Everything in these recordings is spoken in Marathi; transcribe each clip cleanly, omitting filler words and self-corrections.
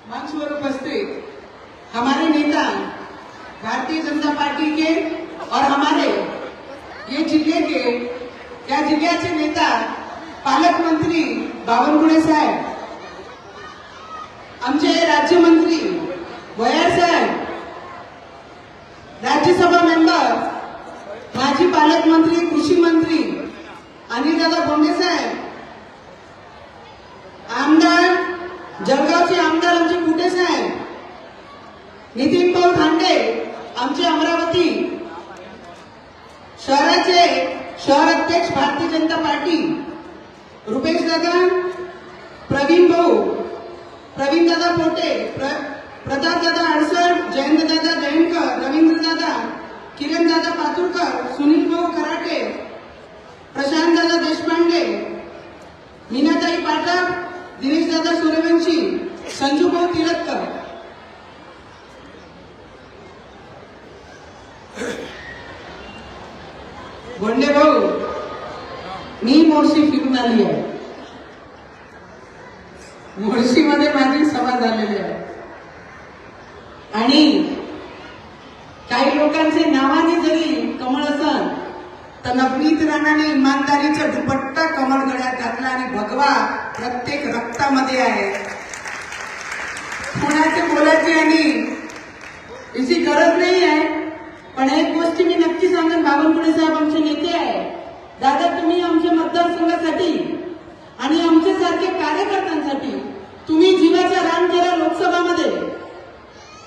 मंच पर उपस्थित हमारे नेता भारतीय जनता पार्टी के और हमारे ये जिले के या जिल्ह्याचे नेता पालकमंत्री बावनकुळे साहेब, आमचे राज्यमंत्री भोयर साहेब, राज्यसभा मेंबर, माजी पालकमंत्री कृषी मंत्री अनिलदादा बोंडे साहेब, आमदार जळगावचे आमदार आमचे कुटे साहेब, नितीन भाऊ धांडे आमचे अमरावती शहराचे शहर अध्यक्ष भारतीय जनता पार्टी, रुपेश दादा, प्रवीण भाऊ, प्रवीण दादा पोटे, प्रताप दादा अडसर, जयंत दादा जयंकर, रवींद्र दादा, किरण दादा पातुरकर, सुनील भाऊ खराटे, प्रशांत दादा देशपांडे, मीनाताई पाठक, दिनेश दादा सूर्यवंशी, संजू भाऊ तिलतकर, बोंडे भाऊ, मी मोर्शी फिरून आली आहे. मोर्शीमध्ये माझी सभा झालेली आहे आणि काही लोकांचे नावाने जरी कमळ असल तर नवनीत राणाने इमानदारीचा दुपट्टा कमळ गळ्यात घातला आणि भगवा प्रत्येक रक्तामध्ये आहे. कोणाचे बोलायची आणि याची गरज नाही आहे. पण एक गोष्ट मी नक्की सांगेन, बावनकुळे साहेब आमचे नेते आहे. दादा, तुम्ही आमच्या मतदारसंघासाठी आणि आमच्यासारख्या कार्यकर्त्यांसाठी तुम्ही जीवाचा रान केला. लोकसभामध्ये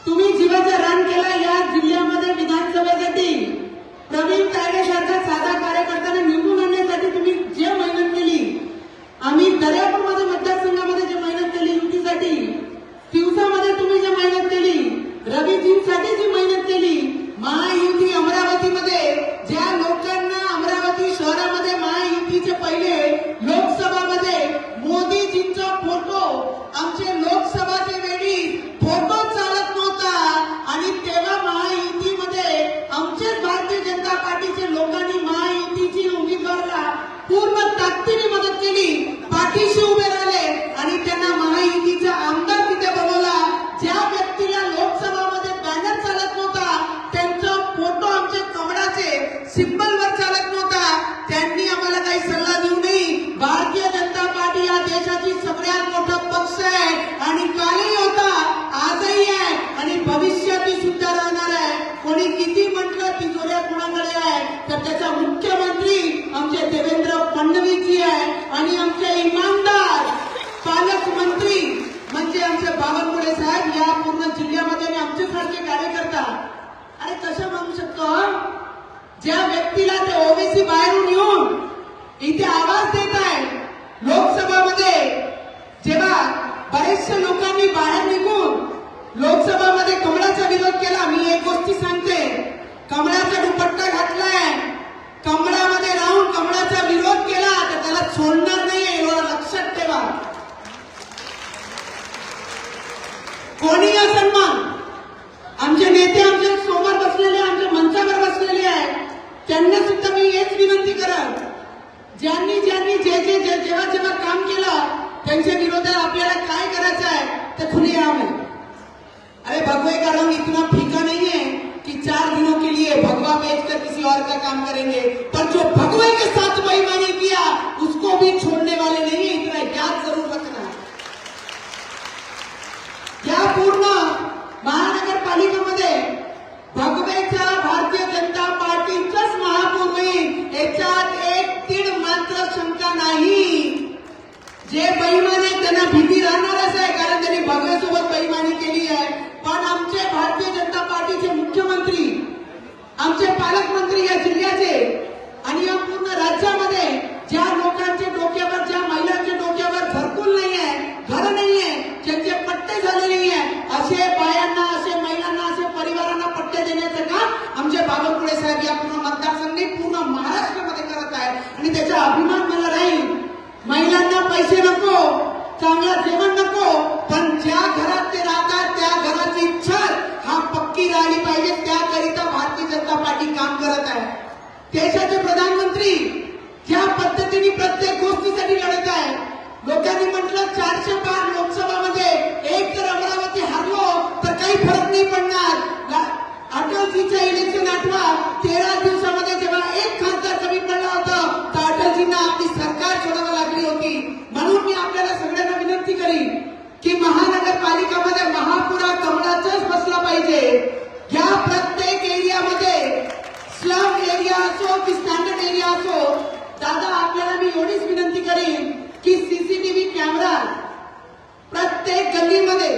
तुम्ही जीवाचा रान केला. या जिल्ह्यामध्ये विधानसभेसाठी प्रवीण तायडेसारखा साधा कार्यकर्त्यांना निवडून आणण्यासाठी तुम्ही जे मेहनत केली, आम्ही दर्यापूरमध्ये मतदारसंघामध्ये जे मेहनत केली युतीसाठी, दिवसामध्ये तुम्ही जे मेहनत केली, रवीजींसाठी जी मेहनत केली, महायुती अमरावतीमध्ये ज्या लोकांना अमरावती शहरामध्ये महायुतीचे पहिले लोकसभामध्ये मोदीजींचा फोटो आमचे लोकसभाचे वेळी फोटो चालत नव्हता आणि तेव्हा महायुतीमध्ये आमचेच भारतीय जनता पार्टीचे लोकांनी महायुतीची उमेदवाराला पूर्ण ताकदीने मदत केली, पाठीशी उभे राहिले आणि त्यांना महायुतीचा आमदार तिथे बनवला. ज्या व्यक्तीला लोकसभामध्ये बॅनर चालत नव्हता, त्यांचा फोटो आमच्या कमळाचे सिंबलवर चालत नव्हता, त्यांनी आम्हाला काही सल्ला देऊ नये. भारतीय जनता पार्टी या देशाची सगळ्यात मोठा पक्ष आहे आणि कालही होता, आजही आहे आणि भविष्यातही सुद्धा राहणार आहे. कोणी किती म्हटलं तिजोऱ्या कोणाकडे आहे तर त्याचा मुख्यमंत्री आमचे देवेंद्र फडणवीसजी आहे आणि आमचे इमानदार पालकमंत्री म्हणजे आमचे बावनकुळे साहेब. या पूर्ण जिल्ह्यामध्ये आणि आमच्यासारखे कार्यकर्ता अरे कसं म्हणू शकतो, ज्या व्यक्तीला ते ओबीसी बाहेरून येऊन इथे आवाज देत आहे लोकसभामध्ये, जेव्हा बरेचशा लोकांनी बाहेर निघून लोकसभामध्ये कमळाचा विरोध केला. मी एक गोष्टी सांगते, कमळाचा दुपट्टा घातलाय, कमळामध्ये राहून कमळाचा विरोध केला तर त्याला सोडणार नाहीये, एवढं लक्षात ठेवा. कोणी असेल मग, आमचे नेते आमच्या समोर बसलेले, आमच्या मंचावर बसलेले आहेत, त्यांना सुद्धा मी हेच विनंती करत, ज्यांनी ज्यांनी जे जे जेव्हा जेव्हा काम केलं त्यांच्या विरोधात आपल्याला काय करायचं आहे ते खुले आम है. अरे भगवे का रंग इतना फीका नहीं है कि 4 दिनों के लिए भगवा बेचकर किसी और का काम करेंगे, पर जो भगवे के साथ बेईमानी किया उसको भी छोड़ने वाले नहीं है, इतना याद जरूर रखना. या पूर्ण महानगरपालिकेमध्ये भगवेचा भारतीय जनता पार्टीचाच महापौर होईल याच्यात एक तीड मात्र शंका नाही. जे बेईमान आहे त्यांना भीती राहणारच आहे, कारण त्यांनी भगवेसोबत बेईमानी केली आहे. पण आमचे भारतीय जनता पार्टीचे मुख्यमंत्री, आमचे पालकमंत्री या जिल्ह्याचे आणि या पूर्ण राज्यामध्ये ज्या लोकांच्या डोक्यावर, ज्या महिलांच्या डोक्यावर घरकुल नाही आहे, घर नाही आहे, ज्यांचे पट्टे झाले नाही आहे, असे बायांना, असे महिलांना, असे परिवारांना पट्टे देण्याचं काम आमचे बावनकुळे साहेब या पूर्ण मतदारसंघी पूर्ण महाराष्ट्रामध्ये करत आहे आणि त्याचा अभिमान मला राहील. महिलांना पैसे नको, चांगलं जेवण नको, पण ज्या घरात ते राहतात त्या घराची छत हा पक्की राहिली पाहिजे, त्याकरिता भारतीय जनता पार्टी काम करत आहे. देशाचे प्रधानमंत्री ज्या पद्धतीने प्रत्येक गोष्टीसाठी लढत आहे, लोकांनी म्हटलं 400 पार लोकसभामध्ये एक तर अमरावती असो, दादा आपल्याला मी एवढीच विनंती करीन की सीसीटीव्ही कॅमेरा प्रत्येक गल्लीमध्ये,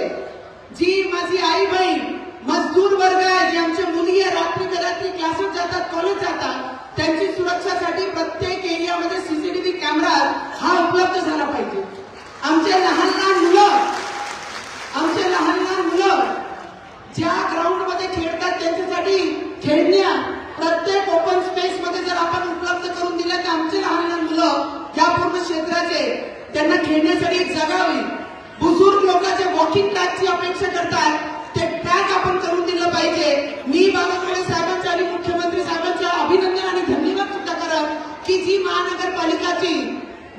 जी माझी आई बहीण मजदूर वर्ग आहे, जी आमच्या मुली आहे, रात्री क्लासेस जातात, कॉलेज जातात, त्यांची सुरक्षासाठी प्रत्येक एरियामध्ये सीसीटीव्ही कॅमेरा हा उपलब्ध झाला पाहिजे. आमचे लहान लहान मुलं ज्या ग्राउंड मध्ये खेळतात त्यांच्यासाठी खेळण्या प्रत्येक ओपन स्पेस मध्ये जर आपण उपलब्ध करून दिल्या तर आमचे लहान मुलं या पूर्ण क्षेत्राचे त्यांना खेळण्यासाठी एक जागा होईल. बुजुर्ग लोकांचे वॉकिंग ट्रॅकची अपेक्षा करतात, ते ट्रॅक आपण करून दिलं पाहिजे. मी बावनकुळे साहेबांचे आणि मुख्यमंत्री साहेबांचे अभिनंदन आणि धन्यवाद सुद्धा करत की जी महानगरपालिकाची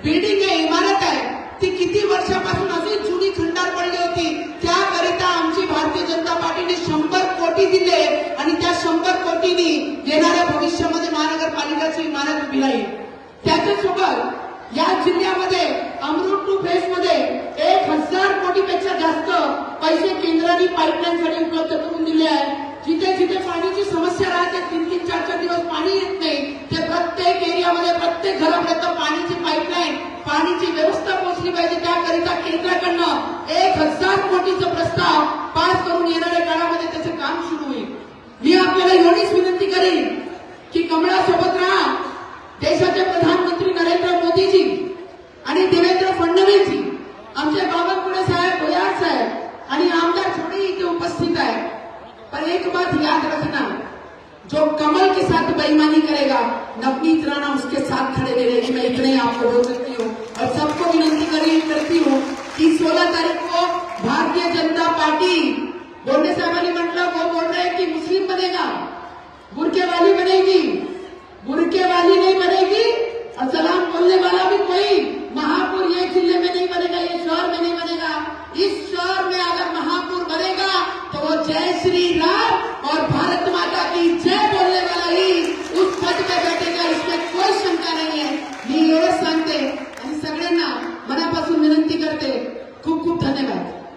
बिल्डिंग आहे, इमारत आहे, ती किती वर्षापासून अशी जुनी खंडार पडली होती, त्याकरिता आमची भारतीय जनता पार्टीने 100 कोटी दिले आणि त्या 100 कोटींनी येणाऱ्या भविष्यामध्ये महानगरपालिकाची इमारत उभी राहील. त्याच्यासोबत या जिल्ह्यामध्ये अमृत 2 फेज मध्ये 1000 कोटीपेक्षा जास्त पैसे केंद्राने पाईपलाईनसाठी उपलब्ध करून दिले आहेत. जिथे जिथे पाण्याची समस्या राहते, 3-3, 4-4 दिवस पाणी येत नाही, ते प्रत्येक एरियामध्ये प्रत्येक घरापर्यंत पाण्याची पाईपलाईन, पाण्याची व्यवस्था पोहोचली पाहिजे. त्याकरिता केंद्राकडनं 1000 कोटीचा प्रस्ताव पास करून येणाऱ्या काळामध्ये त्याचं काम सुरू होईल. मी आपल्याला एवढीच विनंती करेन की कमळासोबत राहा. देशाचे प्रधानमंत्री नरेंद्र मोदीजी आणि देवेंद्र फडणवीसजी, आमचे बावनकुळे साहेब, भुयार साहेब आणि आमदार छोटे इथे उपस्थित आहे. पर एक बात याद रखना, जो कमल के साथ बेईमानी करेगा नवनीत राणा उसके साथ खड़े रहेगी. मैं इतना ही आपको बोल सकती हूँ और सबको विनंती करती हूँ की 16 तारीख को भारतीय जनता पार्टी, बोंडे साहेबांनी म्हटलं, वो बोल रहे हैं की मुस्लिम बनेगा, बुरके वाली बनेगी,